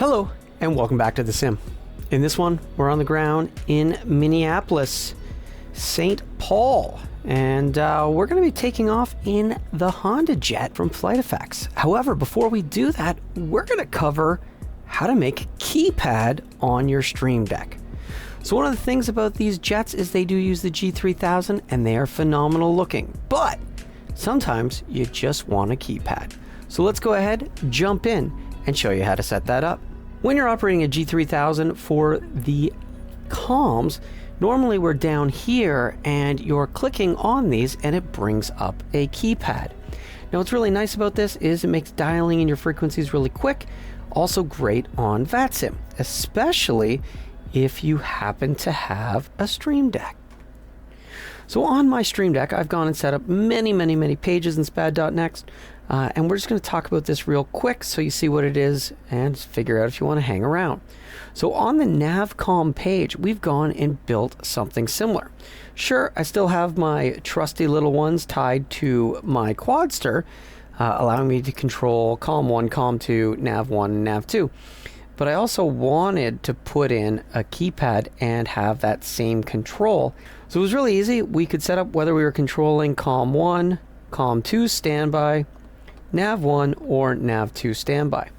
Hello and welcome back to the sim. In this one, we're on the ground in Minneapolis, St. Paul, and we're going to be taking off in the Honda Jet from Flight Effects. However, before we do that, we're going to cover how to make a keypad on your Stream Deck. So one of the things about these jets is they do use the G3000 and they are phenomenal looking, but sometimes you just want a keypad. So let's go ahead, jump in, and show you how to set that up. When you're operating a G3000 for the comms, normally we're down here and you're clicking on these and it brings up a keypad. Now what's really nice about this is it makes dialing in your frequencies really quick, also great on VATSIM, especially if you happen to have a Stream Deck. So on my Stream Deck, I've gone and set up many pages in SPAD.next, and we're just going to talk about this real quick so you see what it is and figure out if you want to hang around. So on the NavCom page, we've gone and built something similar. Sure, I still have my trusty little ones tied to my Quadster, allowing me to control COM1, COM2, NAV1, and NAV2. But I also wanted to put in a keypad and have that same control. So it was really easy. We could set up whether we were controlling COM1, COM2 standby, NAV1, or NAV2 standby.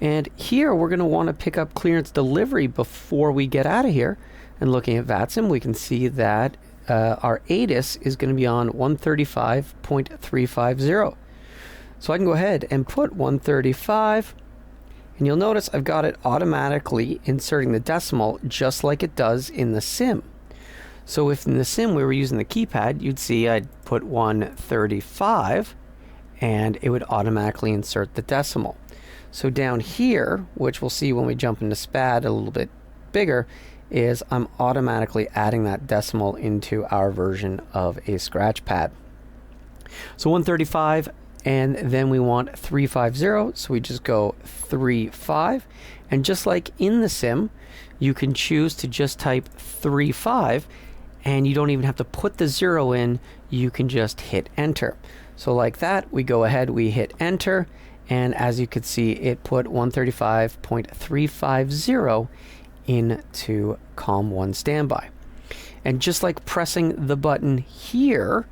And here we're going to want to pick up clearance delivery before we get out of here. And looking at VATSIM, we can see that our ATIS is going to be on 135.350. So I can go ahead and put 135. And you'll notice I've got it automatically inserting the decimal just like it does in the sim. So if in the sim we were using the keypad, you'd see I'd put 135 and it would automatically insert the decimal. So down here, which we'll see when we jump into SPAD a little bit bigger, is I'm automatically adding that decimal into our version of a scratch pad. So 135. And then we want 350, so we just go 35. And just like in the sim, you can choose to just type 35, and you don't even have to put the 0 in, you can just hit enter. So like that, we go ahead, we hit enter, and as you can see, it put 135.350 into COM1 standby. And just like pressing the button here,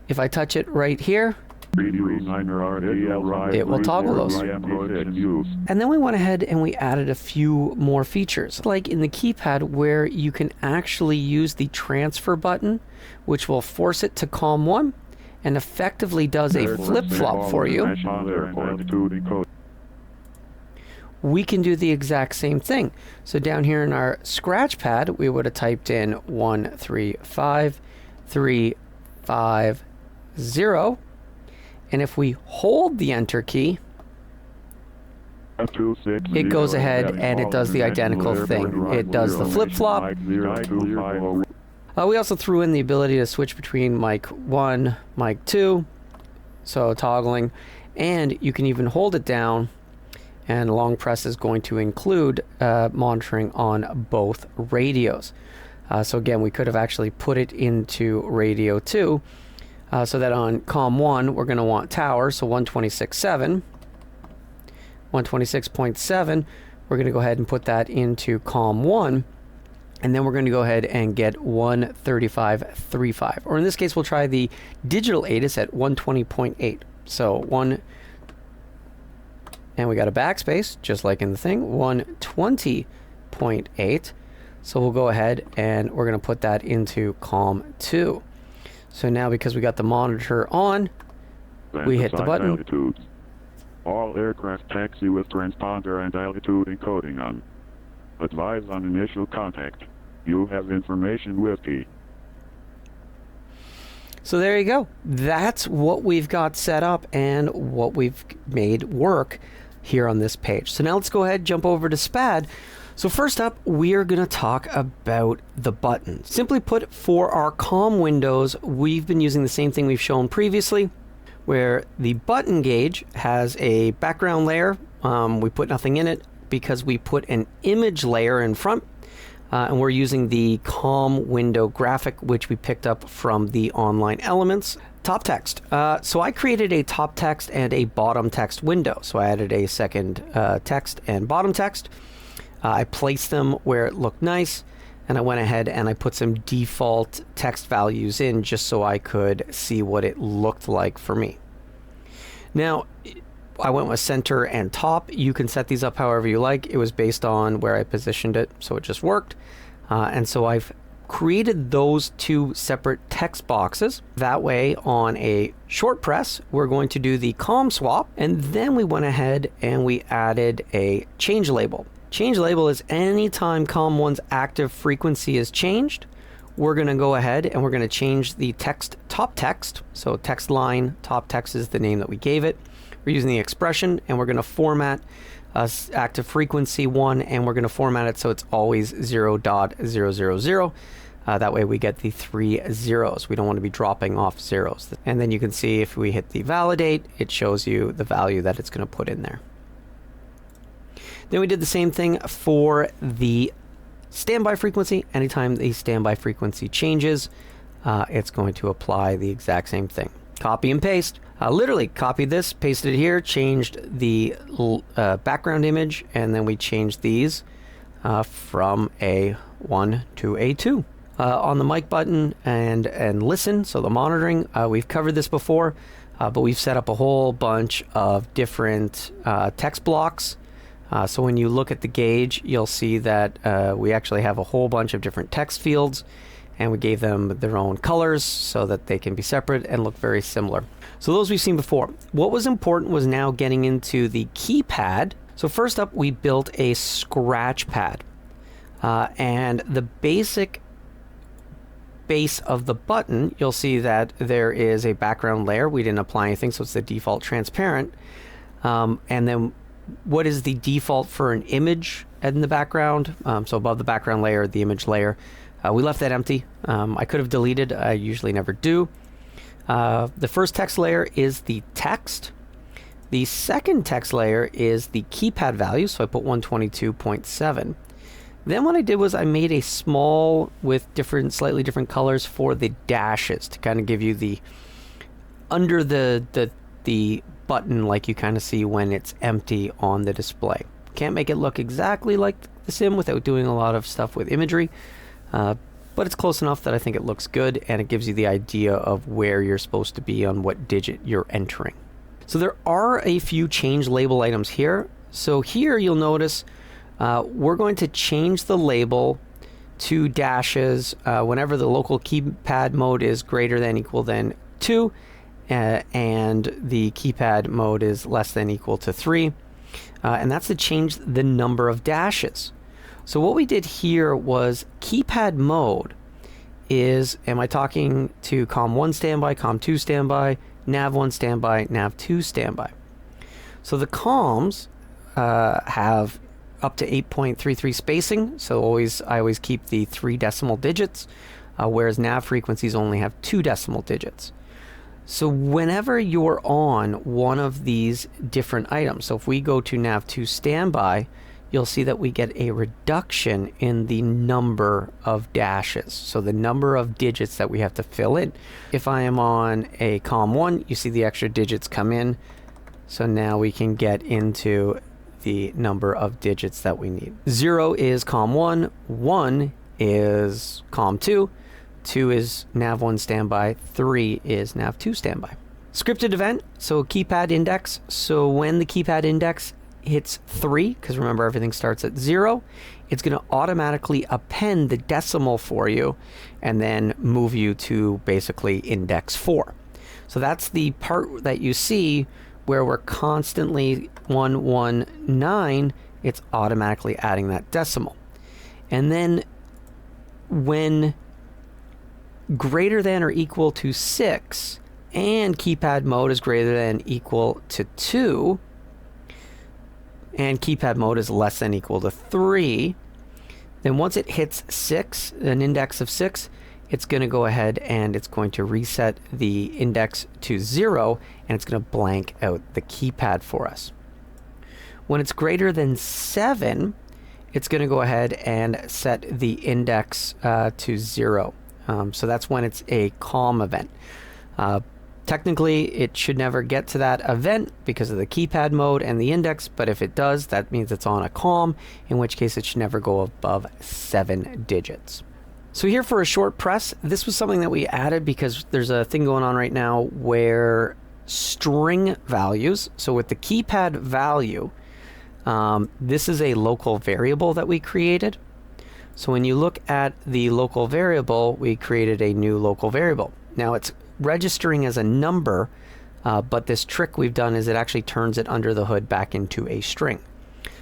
if I touch it right here, it will toggle those. And then we went ahead and we added a few more features, like in the keypad where you can actually use the transfer button, which will force it to COM1 and effectively does a flip-flop for you. We can do the exact same thing. So down here in our scratch pad, we would have typed in 135.350. And if we hold the enter key, it goes ahead and it does the identical thing. It does the flip-flop. We also threw in the ability to switch between mic 1, mic 2, so toggling, and you can even hold it down, and long press is going to include monitoring on both radios. So again, we could have actually put it into radio 2. So that on COM1, we're going to want tower, so 126.7. 126.7, we're going to go ahead and put that into COM1. And then we're going to go ahead and get 135.35. Or in this case, we'll try the digital ATIS at 120.8. So 1, and we got a backspace, just like in the thing, 120.8. So we'll go ahead and we're going to put that into COM2. So now, because we got the monitor on, we hit the button. Altitudes. All aircraft taxi with transponder and altitude encoding on. Advise on initial contact. You have information with key. So there you go. That's what we've got set up and what we've made work here on this page. So now let's go ahead and jump over to SPAD. So first up, we are going to talk about the buttons. Simply put, for our COM windows, we've been using the same thing we've shown previously, where the button gauge has a background layer. We put nothing in it because we put an image layer in front, and we're using the COM window graphic, which we picked up from the online elements. Top text. So I created a top text and a bottom text window. So I added a second text and bottom text. I placed them where it looked nice, and I went ahead and I put some default text values in just so I could see what it looked like for me. Now, I went with center and top. You can set these up however you like. It was based on where I positioned it, so it just worked. And so I've created those two separate text boxes. That way, on a Shortpress, we're going to do the COM swap, and then we went ahead and we added a change label. Change label is anytime COM1's active frequency is changed, we're going to go ahead and we're going to change the text top text. So text line top text is the name that we gave it. We're using the expression, and we're going to format active frequency 1, and we're going to format it so it's always 0.000. That way we get the 3 zeros. We don't want to be dropping off zeros. And then you can see if we hit the validate, it shows you the value that it's going to put in there. Then we did the same thing for the standby frequency. Anytime the standby frequency changes, it's going to apply the exact same thing. Copy and paste. Literally copied this, pasted it here, changed the background image, and then we changed these from A1 to A2. On the mic button and listen, so the monitoring, we've covered this before, but we've set up a whole bunch of different text blocks. So when you look at the gauge, you'll see that we actually have a whole bunch of different text fields, and we gave them their own colors so that they can be separate and look very similar. So those we've seen before. What was important was now getting into the keypad. So first up, we built a scratch pad, and the basic base of the button, you'll see that there is a background layer. We didn't apply anything, so it's the default transparent. And then what is the default for an image in the background? So above the background layer, the image layer, we left that empty. I could have deleted, I usually never do. The first text layer is the text. The second text layer is the keypad value, so I put 122.7. Then what I did was I made a small with slightly different colors for the dashes to kind of give you the under the button like you kind of see when it's empty on the display. Can't make it look exactly like the sim without doing a lot of stuff with imagery, but it's close enough that I think it looks good, and it gives you the idea of where you're supposed to be on what digit you're entering. So there are a few change label items here. So here you'll notice we're going to change the label to dashes whenever the local keypad mode is greater than equal than 2 and the keypad mode is less than equal to 3. And that's to change the number of dashes. So what we did here was keypad mode is, am I talking to COM1 standby, COM2 standby, NAV1 standby, NAV2 standby? So the COMs have up to 8.33 spacing, so I always keep the 3 decimal digits, whereas NAV frequencies only have 2 decimal digits. So whenever you're on one of these different items, so if we go to NAV2 standby, you'll see that we get a reduction in the number of dashes, so the number of digits that we have to fill in. If I am on a COM1, you see the extra digits come in, so now we can get into the number of digits that we need. 0 is COM1, 1 is COM2, 2 is NAV1 standby, 3 is NAV2 standby. Scripted event, so keypad index. So when the keypad index hits 3, because remember everything starts at 0, it's going to automatically append the decimal for you and then move you to basically index 4. So that's the part that you see where we're constantly 119, it's automatically adding that decimal. And then when greater than or equal to 6 and keypad mode is greater than equal to 2 and keypad mode is less than equal to 3, then once it hits 6, an index of 6, it's going to go ahead and it's going to reset the index to 0, and it's going to blank out the keypad for us. When it's greater than 7, it's going to go ahead and set the index to 0. So that's when it's a COM event. Technically, it should never get to that event because of the keypad mode and the index, but if it does, that means it's on a COM, in which case it should never go above 7 digits. So here for a short press, this was something that we added because there's a thing going on right now where string values, so with the keypad value, this is a local variable that we created. So when you look at the local variable, we created a new local variable. Now it's registering as a number, but this trick we've done is it actually turns it under the hood back into a string.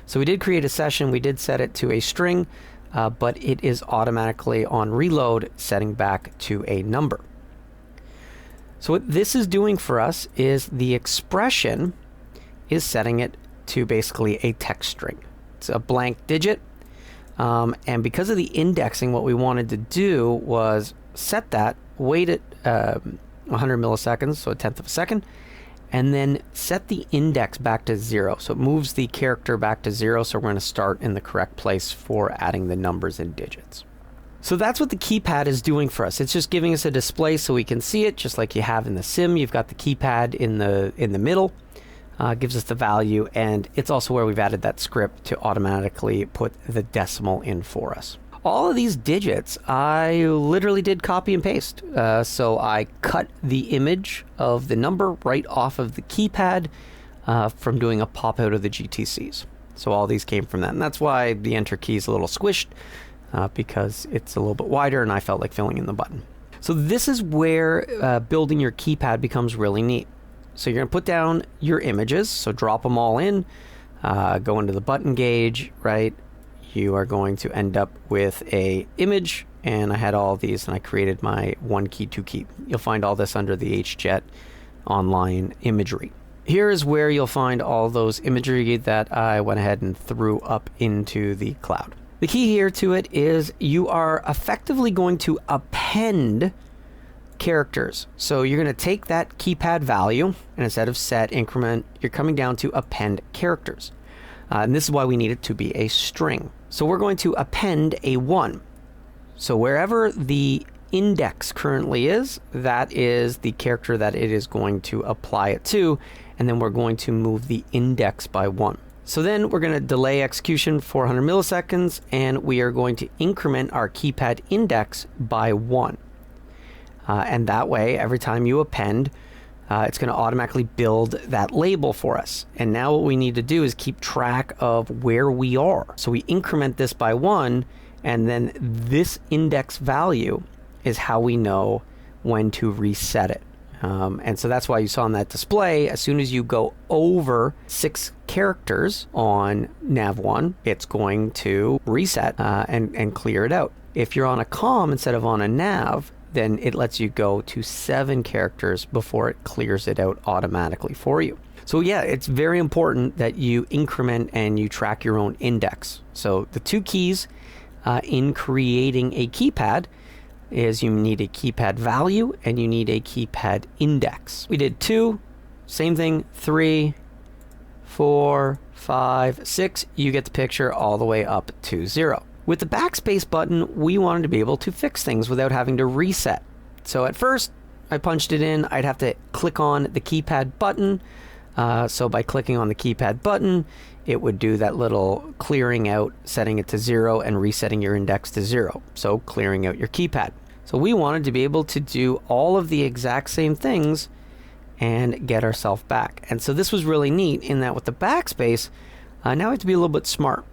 So we did create a session, we did set it to a string, but it is automatically on reload setting back to a number. So what this is doing for us is the expression is setting it to basically a text string. It's a blank digit, and because of the indexing, what we wanted to do was set that, wait it 100 milliseconds, so 1/10 of a second, and then set the index back to 0. So it moves the character back to 0, so we're going to start in the correct place for adding the numbers and digits. So that's what the keypad is doing for us. It's just giving us a display so we can see it, just like you have in the sim. You've got the keypad in the middle, gives us the value, and it's also where we've added that script to automatically put the decimal in for us. All of these digits, I literally did copy and paste. So I cut the image of the number right off of the keypad from doing a pop out of the GTCs. So all these came from that. And that's why the enter key is a little squished, because it's a little bit wider and I felt like filling in the button. So this is where building your keypad becomes really neat. So you're going to put down your images, so drop them all in, go into the button gauge, right? You are going to end up with a image, and I had all of these and I created my 1 key, 2 key. You'll find all this under the HJet online imagery. Here is where you'll find all those imagery that I went ahead and threw up into the cloud. The key here to it is you are effectively going to append characters. So you're going to take that keypad value, and instead of set, increment, you're coming down to append characters. And this is why we need it to be a string. So we're going to append a 1. So wherever the index currently is, that is the character that it is going to apply it to, and then we're going to move the index by 1. So then we're going to delay execution 400 milliseconds, and we are going to increment our keypad index by 1. And that way, every time you append, it's going to automatically build that label for us. And now what we need to do is keep track of where we are. So we increment this by 1, and then this index value is how we know when to reset it. And so that's why you saw on that display, as soon as you go over 6 characters on nav1, it's going to reset and clear it out. If you're on a COM instead of on a nav, then it lets you go to 7 characters before it clears it out automatically for you. So yeah, it's very important that you increment and you track your own index. So the 2 keys in creating a keypad is you need a keypad value and you need a keypad index. We did 2, same thing, 3, 4, 5, 6, you get the picture all the way up to 0. With the backspace button, we wanted to be able to fix things without having to reset. So at first, I punched it in. I'd have to click on the keypad button. So by clicking on the keypad button, it would do that little clearing out, setting it to 0 and resetting your index to 0. So clearing out your keypad. So we wanted to be able to do all of the exact same things and get ourselves back. And so this was really neat in that with the backspace, now we have to be a little bit smart.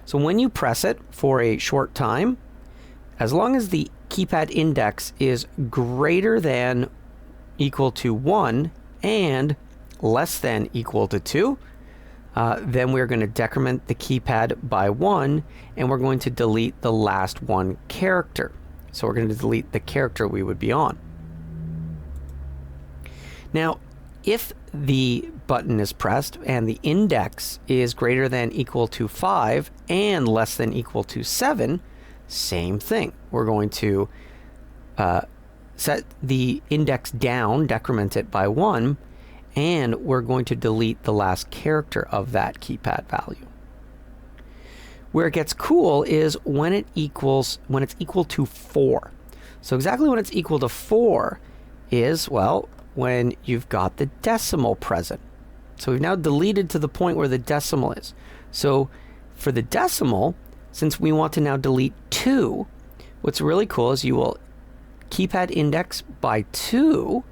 So when you press it for a short time, as long as the keypad index is greater than equal to 1 and less than equal to 2, then we're going to decrement the keypad by 1, and we're going to delete the last 1 character. So we're going to delete the character we would be on. Now, if the button is pressed and the index is greater than equal to 5 and less than equal to 7, same thing. We're going to set the index down, decrement it by 1, and we're going to delete the last character of that keypad value. Where it gets cool is when it's equal to 4. So exactly when it's equal to 4 is, well, when you've got the decimal present. So we've now deleted to the point where the decimal is. So for the decimal, since we want to now delete 2, what's really cool is you will keypad index by 2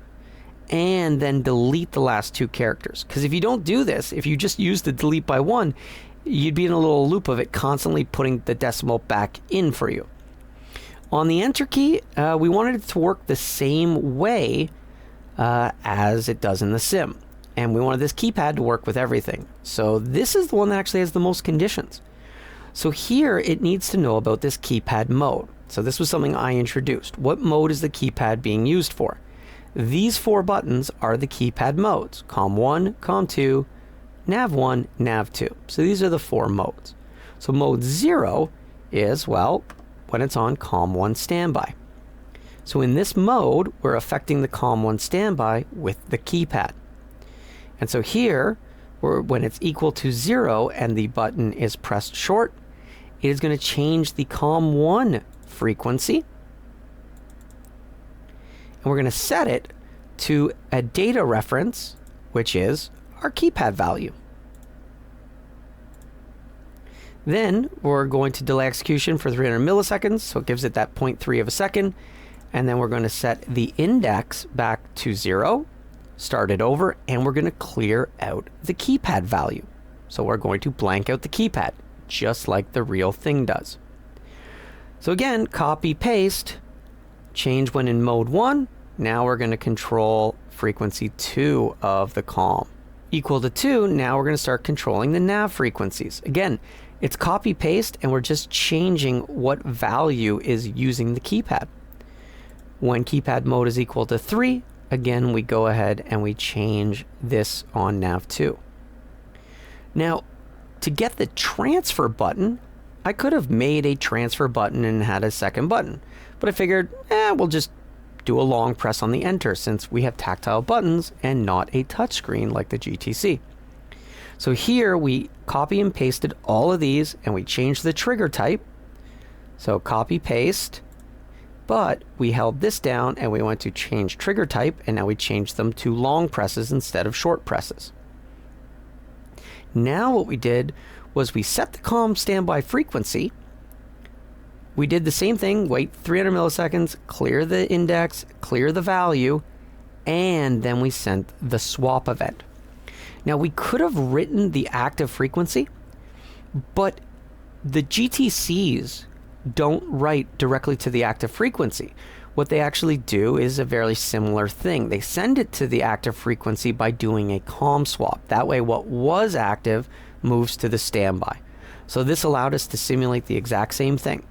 and then delete the last 2 characters. Because if you don't do this, if you just use the delete by 1, you'd be in a little loop of it constantly putting the decimal back in for you. On the enter key, we wanted it to work the same way as it does in the sim. And we wanted this keypad to work with everything. So this is the one that actually has the most conditions. So here it needs to know about this keypad mode. So this was something I introduced. What mode is the keypad being used for? These 4 buttons are the keypad modes. COM1, COM2, NAV1, NAV2. So these are the 4 modes. So mode 0 is, well, when it's on COM1 standby. So in this mode, we're affecting the COM1 standby with the keypad. And so here, when it's equal to 0 and the button is pressed short, it is going to change the COM1 frequency. And we're going to set it to a data reference, which is our keypad value. Then we're going to delay execution for 300 milliseconds, so it gives it that 0.3 of a second. And then we're going to set the index back to 0, start it over, and we're going to clear out the keypad value. So we're going to blank out the keypad, just like the real thing does. So again, copy, paste, change when in mode 1. Now we're going to control frequency 2 of the COM. Equal to 2, now we're going to start controlling the nav frequencies. Again, it's copy, paste, and we're just changing what value is using the keypad. When keypad mode is equal to 3, again, we go ahead and we change this on nav2. Now, to get the transfer button, I could have made a transfer button and had a second button, but I figured, we'll just do a long press on the enter since we have tactile buttons and not a touchscreen like the GTC. So here we copy and pasted all of these and we changed the trigger type. So copy, paste, but we held this down and we went to change trigger type, and now we changed them to long presses instead of short presses. Now what we did was we set the COM standby frequency. We did the same thing, wait 300 milliseconds, clear the index, clear the value, and then we sent the swap event. Now we could have written the active frequency, but the GTCs don't write directly to the active frequency. What they actually do is a very similar thing. They send it to the active frequency by doing a COM swap. That way what was active moves to the standby. So this allowed us to simulate the exact same thing.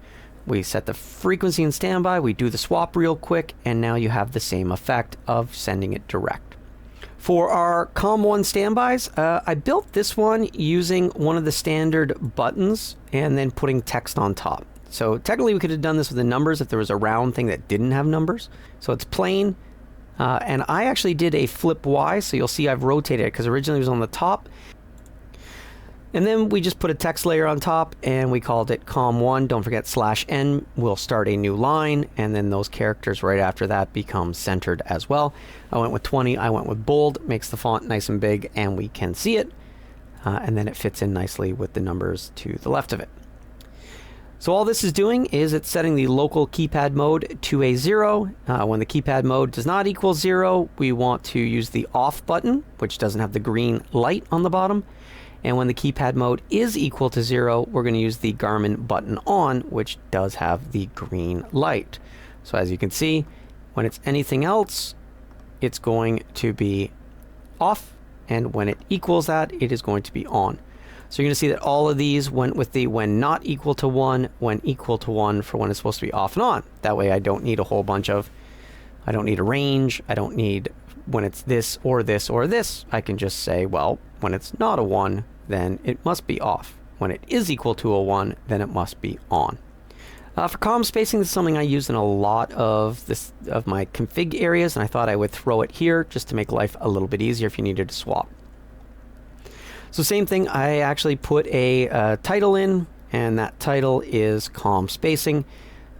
We set the frequency in standby, we do the swap real quick, and now you have the same effect of sending it direct. For our COM1 standbys, I built this one using one of the standard buttons and then putting text on top. So technically we could have done this with the numbers if there was a round thing that didn't have numbers. So it's plain, and I actually did a flip Y, so you'll see I've rotated it because originally it was on the top. And then we just put a text layer on top and we called it COM1. Don't forget /n will start a new line, and then those characters right after that become centered as well. I went with 20, I went with bold, makes the font nice and big and we can see it. And then it fits in nicely with the numbers to the left of it. So all this is doing is it's setting the local keypad mode to a 0. When the keypad mode does not equal 0, we want to use the off button, which doesn't have the green light on the bottom. And when the keypad mode is equal to 0, we're going to use the Garmin button on, which does have the green light. So as you can see, when it's anything else, it's going to be off. And when it equals that, it is going to be on. So you're going to see that all of these went with the when not equal to 1, when equal to 1 for when it's supposed to be off and on. That way I don't need a whole bunch of, I don't need a range, I don't need when it's this or this or this. I can just say, well, when it's not a 1, then it must be off. When it is equal to a 1, then it must be on. For COM spacing, this is something I use in a lot of my config areas, and I thought I would throw it here just to make life a little bit easier if you needed to swap. So same thing, I actually put a title in, and that title is COM spacing,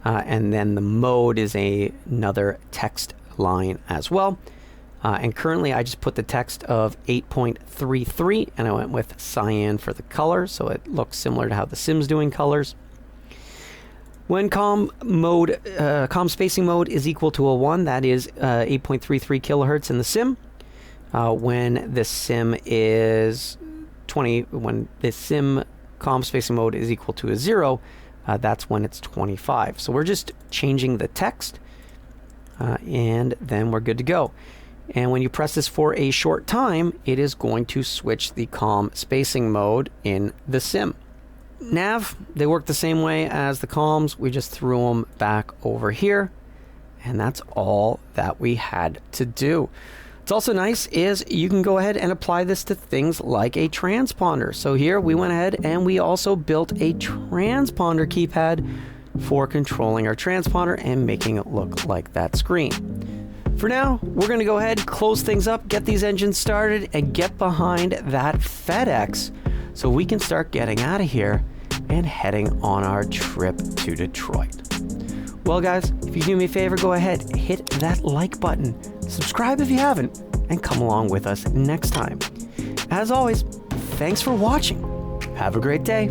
and then the mode is another text line as well. And currently I just put the text of 8.33 and I went with cyan for the color, so it looks similar to how the sim's doing colors. When COM spacing mode is equal to a 1, that is 8.33 kilohertz in the sim. When the sim is when the sim COM spacing mode is equal to a 0, that's when it's 25. So we're just changing the text, and then we're good to go. And when you press this for a short time, it is going to switch the COM spacing mode in the sim. Nav, they work the same way as the COMs. We just threw them back over here, and that's all that we had to do. What's also nice is you can go ahead and apply this to things like a transponder. So here we went ahead and we also built a transponder keypad for controlling our transponder and making it look like that screen. For now, we're going to go ahead, close things up, get these engines started, and get behind that FedEx so we can start getting out of here and heading on our trip to Detroit. Well, guys, if you do me a favor, go ahead, hit that like button, subscribe if you haven't, and come along with us next time. As always, thanks for watching. Have a great day.